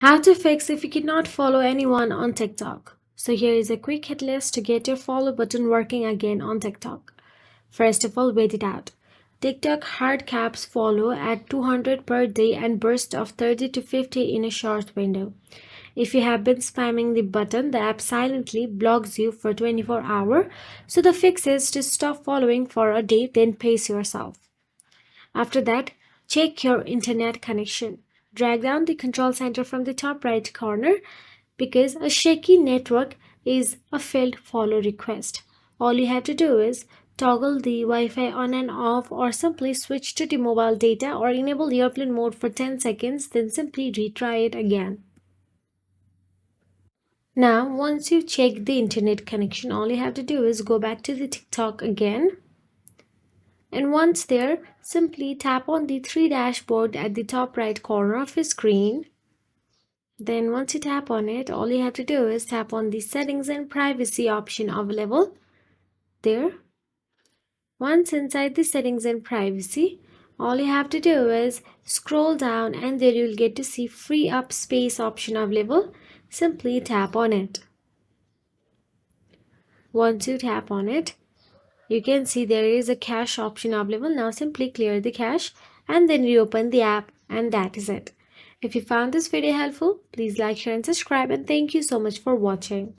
How to fix if you cannot follow anyone on TikTok. So here is a quick hit list to get your follow button working again on TikTok. First of all, wait it out. TikTok hard caps follow at 200 per day and burst of 30 to 50 in a short window. If you have been spamming the button, the app silently blocks you for 24 hours. So the fix is to stop following for a day, then pace yourself. After that, check your internet connection. Drag down the control center from the top right corner because a shaky network is a failed follow request. All you have to do is toggle the Wi-Fi on and off or simply switch to the mobile data or enable airplane mode for 10 seconds, then simply retry it again. Now, once you check the internet connection, all you have to do is go back to the TikTok again. And once there, simply tap on the three dashboard at the top right corner of your screen. Then once you tap on it, all you have to do is tap on the settings and privacy option available there. Once inside the settings and privacy, all you have to do is scroll down and there you'll get to see free up space option available. Simply tap on it. Once you tap on it, you can see there is a cache option available. Now simply clear the cache and then reopen the app, and that is it. If you found this video helpful, please like, share and subscribe, and thank you so much for watching.